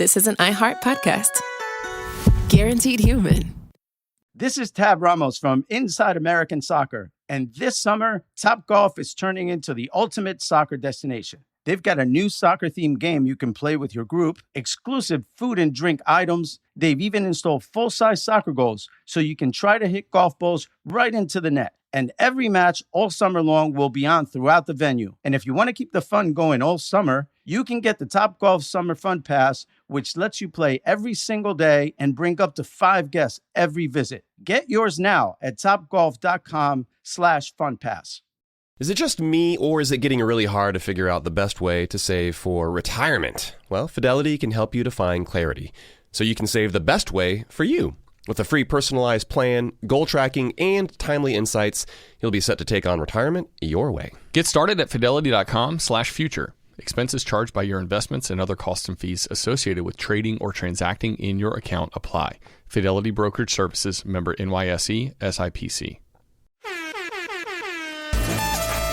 this is an iHeart podcast. Guaranteed human. This is Tab Ramos from Inside American Soccer, and this summer, Topgolf is turning into the ultimate soccer destination. They've got a new soccer-themed game you can play with your group, exclusive food and drink items. They've even installed full-size soccer goals so you can try to hit golf balls right into the net. And every match all summer long will be on throughout the venue. And if you want to keep the fun going all summer, you can get the Topgolf Summer Fun Pass, which lets you play every single day and bring up to 5 guests every visit. Get yours now at topgolf.com/funpass. Is it just me, or is it getting really hard to figure out the best way to save for retirement? Well, Fidelity can help you to find clarity, so you can save the best way for you. With a free personalized plan, goal tracking, and timely insights, you'll be set to take on retirement your way. Get started at fidelity.com/future. Expenses charged by your investments and other costs and fees associated with trading or transacting in your account apply. Fidelity Brokerage Services, member NYSE, SIPC.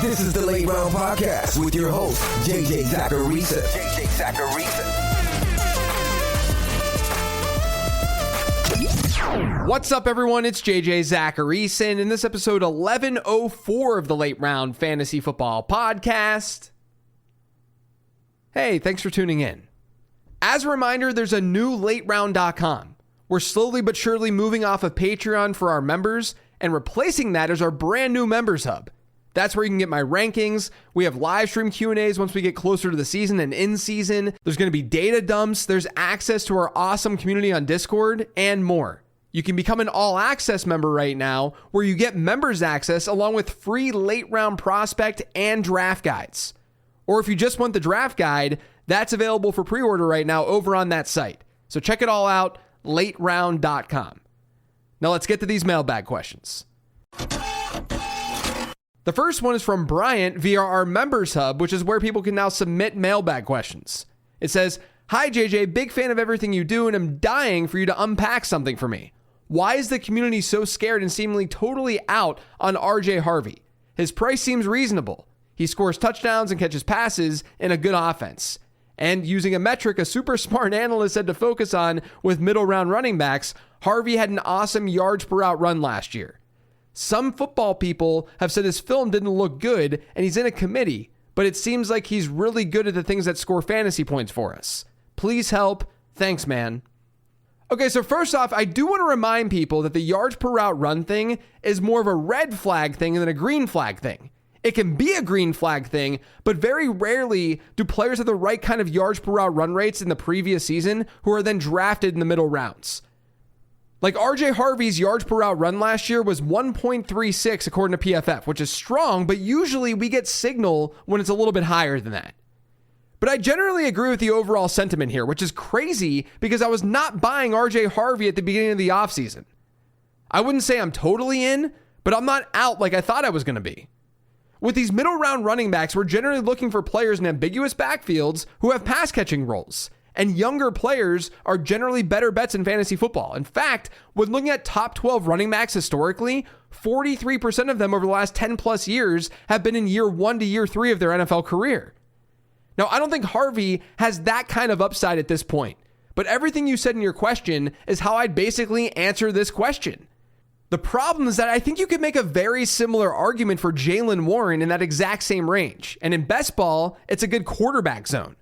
This is the Late Round Podcast with your host, JJ Zacharisa. What's up, everyone? It's JJ Zacharisa, and in this episode 1104 of the Late Round Fantasy Football Podcast. Hey, thanks for tuning in. As a reminder, there's a new LateRound.com. We're slowly but surely moving off of Patreon for our members and replacing that as our brand new Members Hub. That's where you can get my rankings. We have live stream Q&As once we get closer to the season and in season. There's going to be data dumps. There's access to our awesome community on Discord and more. You can become an all access member right now where you get members access along with free late round prospect and draft guides. Or if you just want the draft guide, that's available for pre-order right now over on that site. So check it all out, lateround.com. Now let's get to these mailbag questions. The first one is from Bryant via our Members Hub, which is where people can now submit mailbag questions. It says, "Hi JJ, big fan of everything you do and I'm dying for you to unpack something for me. Why is the community so scared and seemingly totally out on RJ Harvey? His price seems reasonable. He scores touchdowns and catches passes in a good offense. And using a metric a super smart analyst said to focus on with middle round running backs, Harvey had an awesome yards per route run last year. Some football people have said his film didn't look good and he's in a committee, but it seems like he's really good at the things that score fantasy points for us. Please help. Thanks, man." Okay, so first off, I do want to remind people that the yards per route run thing is more of a red flag thing than a green flag thing. It can be a green flag thing, but very rarely do players have the right kind of yards per route run rates in the previous season who are then drafted in the middle rounds. Like RJ Harvey's yards per route run last year was 1.36 according to PFF, which is strong, but usually we get signal when it's a little bit higher than that. But I generally agree with the overall sentiment here, which is crazy because I was not buying RJ Harvey at the beginning of the offseason. I wouldn't say I'm totally in, but I'm not out like I thought I was going to be. With these middle round running backs, we're generally looking for players in ambiguous backfields who have pass catching roles. And younger players are generally better bets in fantasy football. In fact, when looking at top 12 running backs historically, 43% of them over the last 10 plus years have been in year 1 to year 3 of their NFL career. Now, I don't think Harvey has that kind of upside at this point, but everything you said in your question is how I'd basically answer this question. The problem is that I think you could make a very similar argument for Jaylen Warren in that exact same range. And in best ball, it's a good quarterback zone.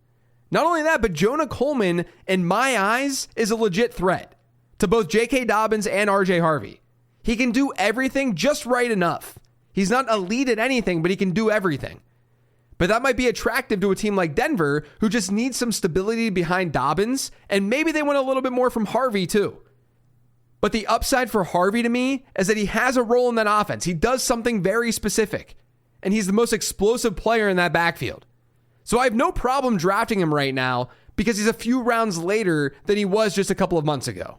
Not only that, but Jonah Coleman, in my eyes, is a legit threat to both J.K. Dobbins and RJ Harvey. He can do everything just right enough. He's not elite at anything, but he can do everything. But that might be attractive to a team like Denver, who just needs some stability behind Dobbins, and maybe they want a little bit more from Harvey too. But the upside for Harvey to me is that he has a role in that offense. He does something very specific, and he's the most explosive player in that backfield. So I have no problem drafting him right now because he's a few rounds later than he was just a couple of months ago.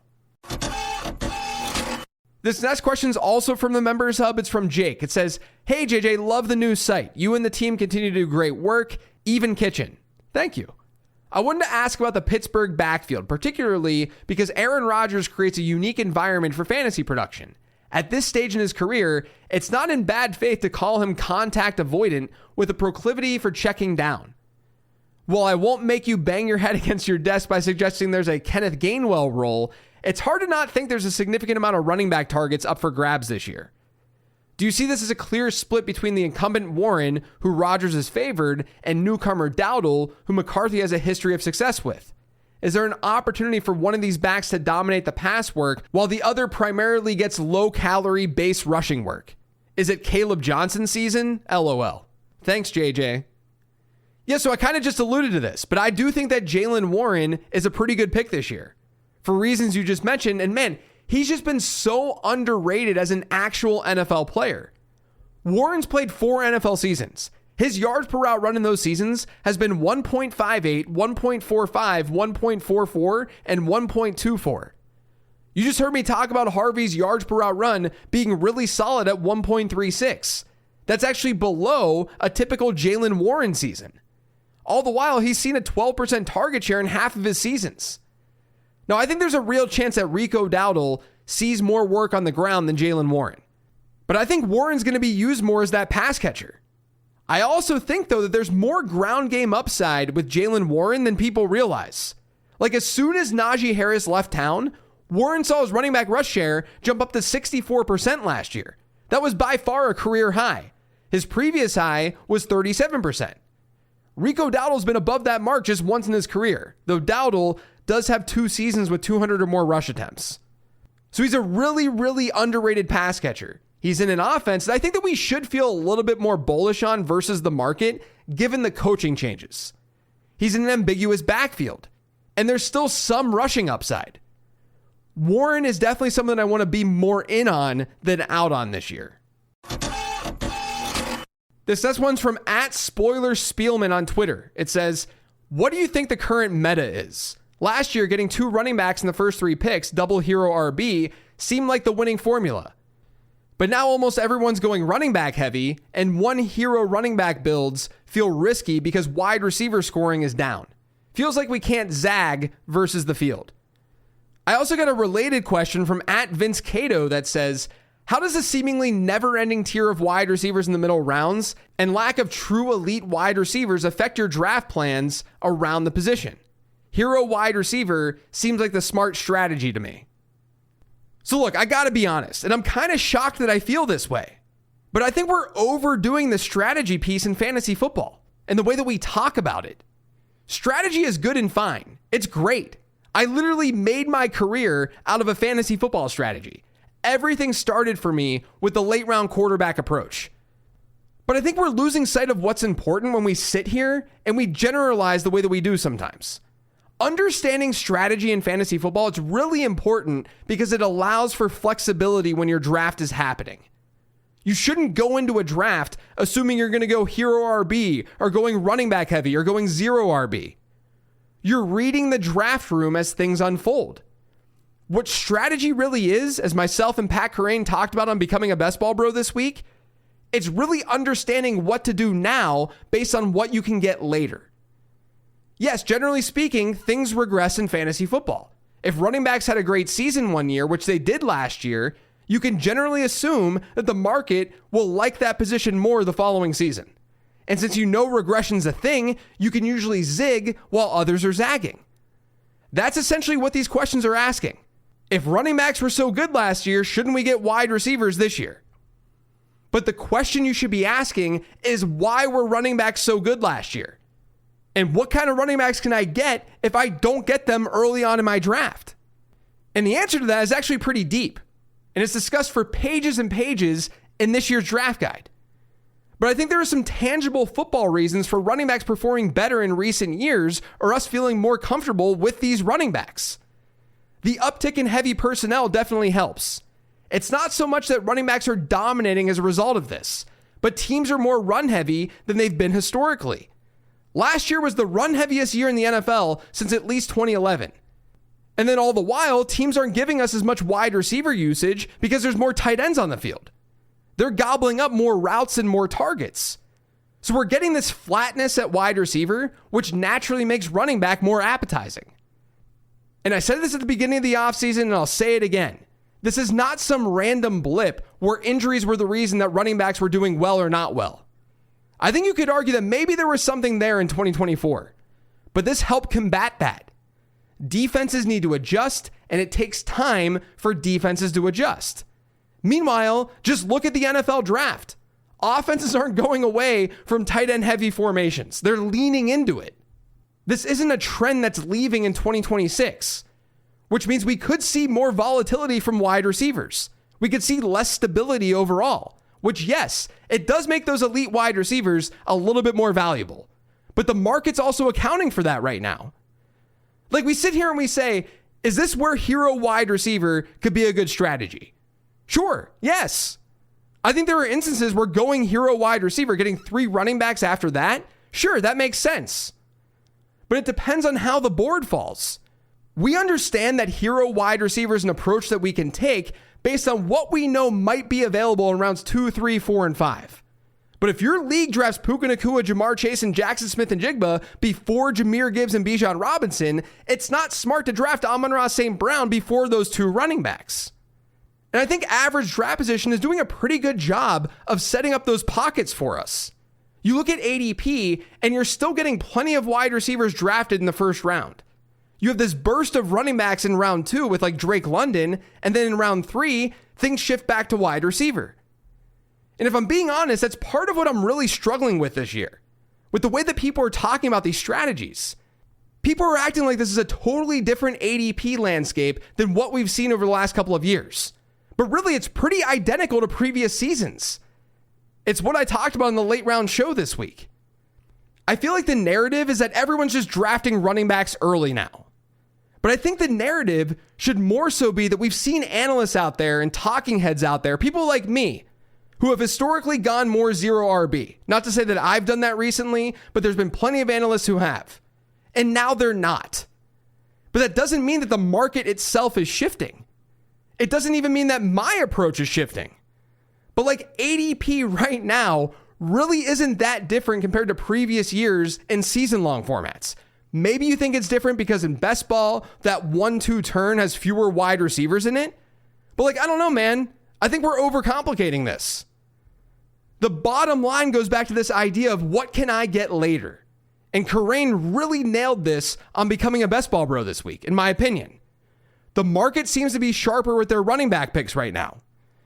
This next question is also from the Members Hub. It's from Jake. It says, "Hey JJ, love the new site. You and the team continue to do great work. Even kitchen." Thank you. I wanted to ask about the Pittsburgh backfield, particularly because Aaron Rodgers creates a unique environment for fantasy production. At this stage in his career, it's not in bad faith to call him contact avoidant with a proclivity for checking down. While I won't make you bang your head against your desk by suggesting there's a Kenneth Gainwell role, it's hard to not think there's a significant amount of running back targets up for grabs this year. Do you see this as a clear split between the incumbent Warren, who Rodgers has favored, and newcomer Dowdle, who McCarthy has a history of success with? Is there an opportunity for one of these backs to dominate the pass work while the other primarily gets low-calorie base rushing work? Is it Caleb Johnson season? LOL. Thanks, JJ. Yeah, so I kind of just alluded to this, but I do think that Jaylen Warren is a pretty good pick this year for reasons you just mentioned. And man, he's just been so underrated as an actual NFL player. Warren's played 4 NFL seasons. His yards per route run in those seasons has been 1.58, 1.45, 1.44, and 1.24. You just heard me talk about Harvey's yards per route run being really solid at 1.36. That's actually below a typical Jaylen Warren season. All the while, he's seen a 12% target share in half of his seasons. Now, I think there's a real chance that Rico Dowdle sees more work on the ground than Jaylen Warren. But I think Warren's going to be used more as that pass catcher. I also think, though, that there's more ground game upside with Jaylen Warren than people realize. Like, as soon as Najee Harris left town, Warren saw his running back rush share jump up to 64% last year. That was by far a career high. His previous high was 37%. Rico Dowdle's been above that mark just once in his career, though Dowdle does have 2 seasons with 200 or more rush attempts. So he's a really, really underrated pass catcher. He's in an offense that I think that we should feel a little bit more bullish on versus the market, given the coaching changes. He's in an ambiguous backfield, and there's still some rushing upside. Warren is definitely something I want to be more in on than out on this year. This next one's from @SpoilerSpielman on Twitter. It says, what do you think the current meta is? Last year, getting 2 running backs in the first 3 picks, double hero RB, seemed like the winning formula. But now almost everyone's going running back heavy, and 1 hero running back builds feel risky because wide receiver scoring is down. Feels like we can't zag versus the field. I also got a related question from @Vince Cato that says, how does the seemingly never-ending tier of wide receivers in the middle rounds and lack of true elite wide receivers affect your draft plans around the position? Hero wide receiver seems like the smart strategy to me. So look, I gotta be honest, and I'm kind of shocked that I feel this way, but I think we're overdoing the strategy piece in fantasy football and the way that we talk about it. Strategy is good and fine. It's great. I literally made my career out of a fantasy football strategy. Everything started for me with the late round quarterback approach. But I think we're losing sight of what's important when we sit here and we generalize the way that we do sometimes. Understanding strategy in fantasy football, it's really important because it allows for flexibility when your draft is happening. You shouldn't go into a draft assuming you're going to go hero RB or going running back heavy or going 0 RB. You're reading the draft room as things unfold. What strategy really is, as myself and Pat Corain talked about on Becoming a Best Ball Bro this week, it's really understanding what to do now based on what you can get later. Yes, generally speaking, things regress in fantasy football. If running backs had a great season one year, which they did last year, you can generally assume that the market will like that position more the following season. And since you know regression's a thing, you can usually zig while others are zagging. That's essentially what these questions are asking. If running backs were so good last year, shouldn't we get wide receivers this year? But the question you should be asking is, why were running backs so good last year? And what kind of running backs can I get if I don't get them early on in my draft? And the answer to that is actually pretty deep. And it's discussed for pages and pages in this year's draft guide. But I think there are some tangible football reasons for running backs performing better in recent years, or us feeling more comfortable with these running backs. The uptick in heavy personnel definitely helps. It's not so much that running backs are dominating as a result of this, but teams are more run heavy than they've been historically. Last year was the run heaviest year in the NFL since at least 2011. And then all the while, teams aren't giving us as much wide receiver usage because there's more tight ends on the field. They're gobbling up more routes and more targets. So we're getting this flatness at wide receiver, which naturally makes running back more appetizing. And I said this at the beginning of the offseason, and I'll say it again. This is not some random blip where injuries were the reason that running backs were doing well or not well. I think you could argue that maybe there was something there in 2024. but this helped combat that. Defenses need to adjust, and it takes time for defenses to adjust. Meanwhile, just look at the NFL draft. Offenses aren't going away from tight end heavy formations. They're leaning into it. This isn't a trend that's leaving in 2026, which means we could see more volatility from wide receivers. We could see less stability overall, which, yes, it does make those elite wide receivers a little bit more valuable. But the market's also accounting for that right now. Like, we sit here and we say, is this where hero wide receiver could be a good strategy? Sure, yes. I think there are instances where going hero wide receiver, getting 3 running backs after that, sure, that makes sense. But it depends on how the board falls. We understand that hero wide receiver is an approach that we can take based on what we know might be available in rounds 2, 3, 4, and 5. But if your league drafts Puka Nacua, Jamar Chase, and Jackson Smith-Njigba before Jahmyr Gibbs and Bijan Robinson, it's not smart to draft Amon-Ra St. Brown before those 2 running backs. And I think average draft position is doing a pretty good job of setting up those pockets for us. You look at ADP, and you're still getting plenty of wide receivers drafted in the first round. You have this burst of running backs in round 2 with like Drake London, and then in round 3, things shift back to wide receiver. And if I'm being honest, that's part of what I'm really struggling with this year. With the way that people are talking about these strategies. People are acting like this is a totally different ADP landscape than what we've seen over the last couple of years. But really, it's pretty identical to previous seasons. It's what I talked about in the late round show this week. I feel like the narrative is that everyone's just drafting running backs early now. But I think the narrative should more so be that we've seen analysts out there and talking heads out there, people like me, who have historically gone more 0 RB. Not to say that I've done that recently, but there's been plenty of analysts who have. And now they're not. But that doesn't mean that the market itself is shifting. It doesn't even mean that my approach is shifting. But like ADP right now really isn't that different compared to previous years in season-long formats. Maybe you think it's different because in best ball, that 1-2 turn has fewer wide receivers in it. But like, I don't know, man. I think we're overcomplicating this. The bottom line goes back to this idea of what can I get later? And Karain really nailed this on becoming a best ball bro this week, in my opinion. The market seems to be sharper with their running back picks right now.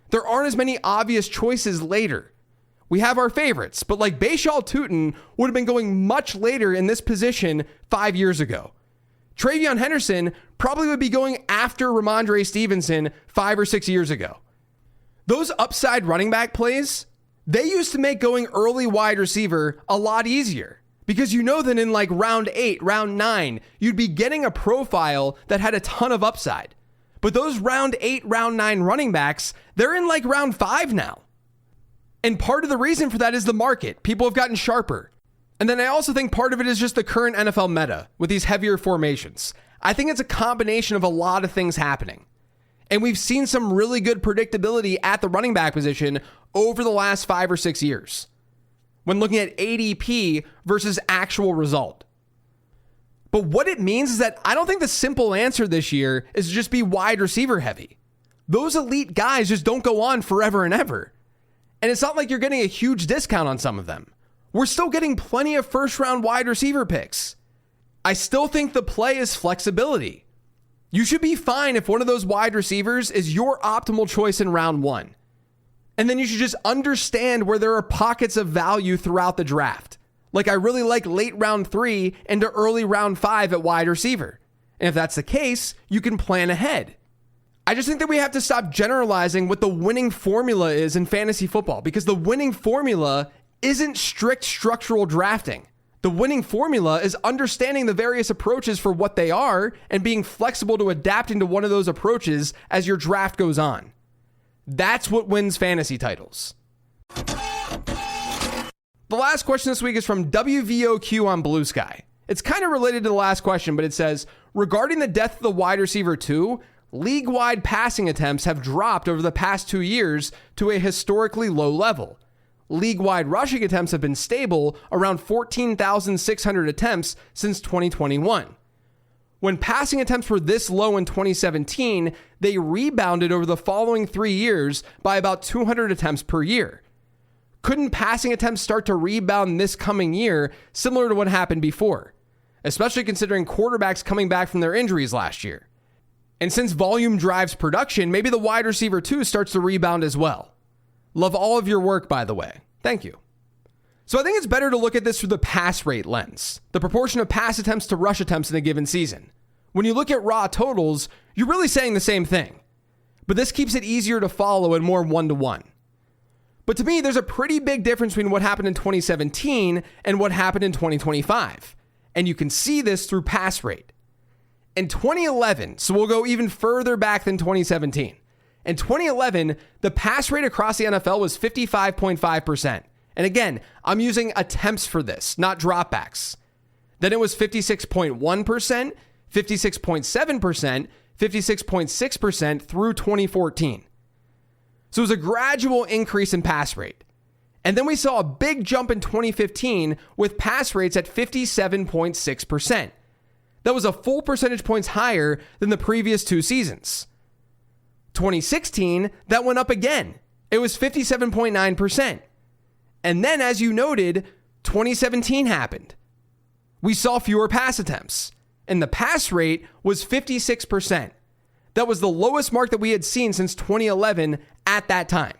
There aren't as many obvious choices later. We have our favorites, but like Bashal Tutin would have been going much later in this position 5 years ago. Travion Henderson probably would be going after Ramondre Stevenson 5 or 6 years ago. Those upside running back plays, they used to make going early wide receiver a lot easier because you know that in like round 8, round 9, you'd be getting a profile that had a ton of upside. But those round 8, round 9 running backs, they're in like round 5 now. And part of the reason for that is the market. People have gotten sharper. And then I also think part of it is just the current NFL meta with these heavier formations. I think it's a combination of a lot of things happening. And we've seen some really good predictability at the running back position over the last 5 or 6 years when looking at ADP versus actual result. But what it means is that I don't think the simple answer this year is to just be wide receiver heavy. Those elite guys just don't go on forever and ever. And it's not like you're getting a huge discount on some of them. We're still getting plenty of first round wide receiver picks. I still think the play is flexibility. You should be fine if one of those wide receivers is your optimal choice in round 1. And then you should just understand where there are pockets of value throughout the draft. Like I really like late round 3 into early round 5 at wide receiver. And if that's the case, you can plan ahead. I just think that we have to stop generalizing what the winning formula is in fantasy football because the winning formula isn't strict structural drafting. The winning formula is understanding the various approaches for what they are and being flexible to adapting to one of those approaches as your draft goes on. That's what wins fantasy titles. The last question this week is from WVOQ on Blue Sky. It's kind of related to the last question, but it says, regarding the death of the wide receiver 2, league-wide passing attempts have dropped over the past 2 years to a historically low level. League-wide rushing attempts have been stable around 14,600 attempts since 2021. When passing attempts were this low in 2017, they rebounded over the following 3 years by about 200 attempts per year. Couldn't passing attempts start to rebound this coming year, similar to what happened before? especially considering quarterbacks coming back from their injuries last year. And since volume drives production, maybe the wide receiver 2 starts to rebound as well. Love all of your work, by the way. Thank you. So I think it's better to look at this through the pass rate lens, the proportion of pass attempts to rush attempts in a given season. When you look at raw totals, you're really saying the same thing. But this keeps it easier to follow and more one-to-one. But to me, there's a pretty big difference between what happened in 2017 and what happened in 2025. And you can see this through pass rate. In 2011, so we'll go even further back than 2017. In 2011, the pass rate across the NFL was 55.5%. And again, I'm using attempts for this, not dropbacks. Then it was 56.1%, 56.7%, 56.6% through 2014. So it was a gradual increase in pass rate. And then we saw a big jump in 2015 with pass rates at 57.6%. That was a full percentage points higher than the previous 2 seasons. 2016, that went up again. It was 57.9%. And then, as you noted, 2017 happened. We saw fewer pass attempts, and the pass rate was 56%. That was the lowest mark that we had seen since 2011 at that time.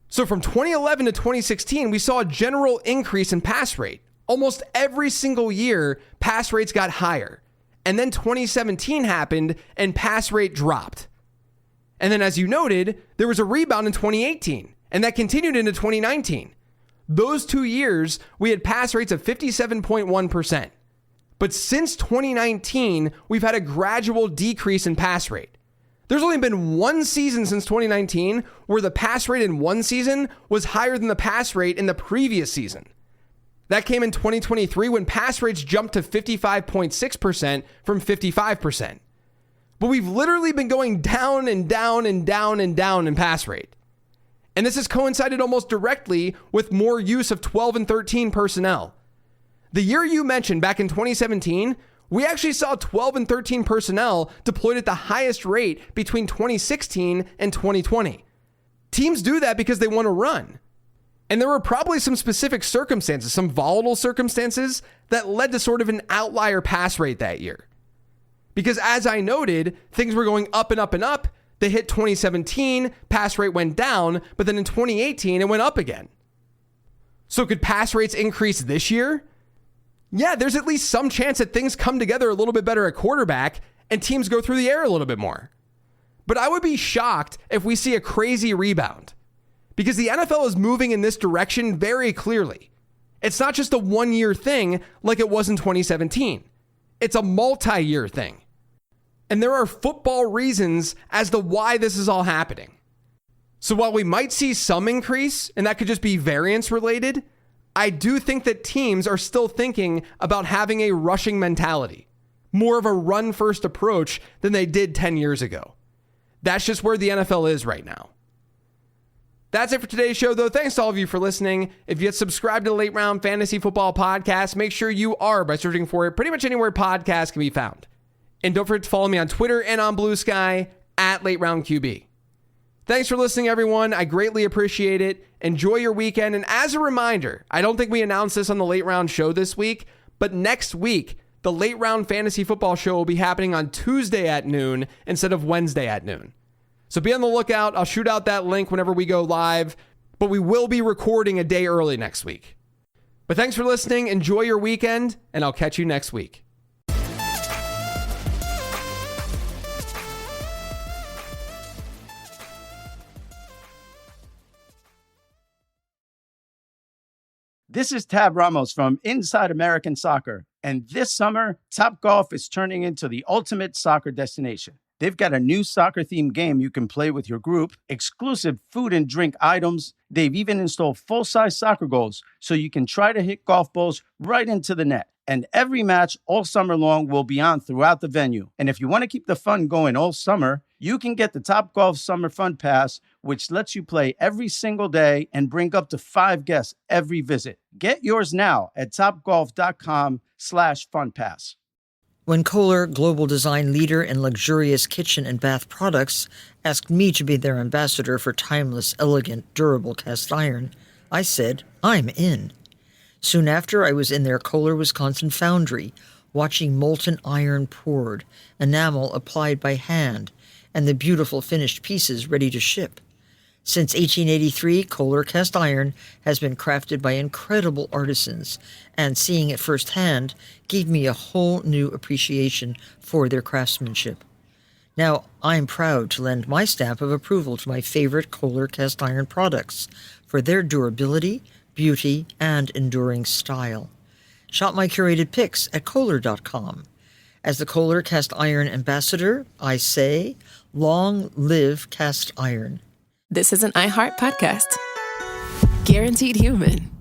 So from 2011 to 2016, we saw a general increase in pass rate. Almost every single year, pass rates got higher. And then 2017 happened, and pass rate dropped. And then, as you noted, there was a rebound in 2018, and that continued into 2019. Those 2 years, we had pass rates of 57.1%. But since 2019, we've had a gradual decrease in pass rate. There's only been one season since 2019 where the pass rate in one season was higher than the pass rate in the previous season. That came in 2023 when pass rates jumped to 55.6% from 55%. But we've literally been going down and down and down and down in pass rate. And this has coincided almost directly with more use of 12 and 13 personnel. The year you mentioned, back in 2017, we actually saw 12 and 13 personnel deployed at the highest rate between 2016 and 2020. Teams do that because they want to run. And there were probably some specific circumstances, some volatile circumstances that led to sort of an outlier pass rate that year. Because as I noted, things were going up and up and up. They hit 2017, pass rate went down, but then in 2018, it went up again. So could pass rates increase this year? Yeah, there's at least some chance that things come together a little bit better at quarterback and teams go through the air a little bit more. But I would be shocked if we see a crazy rebound because the NFL is moving in this direction very clearly. It's not just a one-year thing like it was in 2017. It's a multi-year thing. And there are football reasons as to why this is all happening. So while we might see some increase, and that could just be variance related, I do think that teams are still thinking about having a rushing mentality, more of a run-first approach than they did 10 years ago. That's just where the NFL is right now. That's it for today's show, though. Thanks to all of you for listening. If you have subscribed to the Late Round Fantasy Football Podcast, make sure you are by searching for it pretty much anywhere podcasts can be found. And don't forget to follow me on Twitter and on Blue Sky at Late Round QB. Thanks for listening, everyone. I greatly appreciate it. Enjoy your weekend. And as a reminder, I don't think we announced this on the Late Round show this week, but next week, the Late Round Fantasy Football show will be happening on Tuesday at noon instead of Wednesday at noon. So be on the lookout. I'll shoot out that link whenever we go live, but we will be recording a day early next week. But thanks for listening. Enjoy your weekend, and I'll catch you next week. This is Tab Ramos from Inside American Soccer, and this summer, Topgolf is turning into the ultimate soccer destination. They've got a new soccer-themed game you can play with your group, exclusive food and drink items. They've even installed full-size soccer goals so you can try to hit golf balls right into the net. And every match all summer long will be on throughout the venue. And if you want to keep the fun going all summer, you can get the Topgolf Summer Fun Pass, which lets you play every single day and bring up to 5 guests every visit. Get yours now at topgolf.com/funpass. When Kohler, global design leader in luxurious kitchen and bath products, asked me to be their ambassador for timeless, elegant, durable cast iron, I said, I'm in. Soon after, I was in their Kohler, Wisconsin foundry, watching molten iron poured, enamel applied by hand, and the beautiful finished pieces ready to ship. Since 1883, Kohler cast iron has been crafted by incredible artisans, and seeing it firsthand gave me a whole new appreciation for their craftsmanship. Now, I'm proud to lend my stamp of approval to my favorite Kohler cast iron products for their durability, beauty, and enduring style. Shop my curated picks at Kohler.com. As the Kohler cast iron ambassador, I say, long live cast iron. This is an iHeart podcast. Guaranteed Human.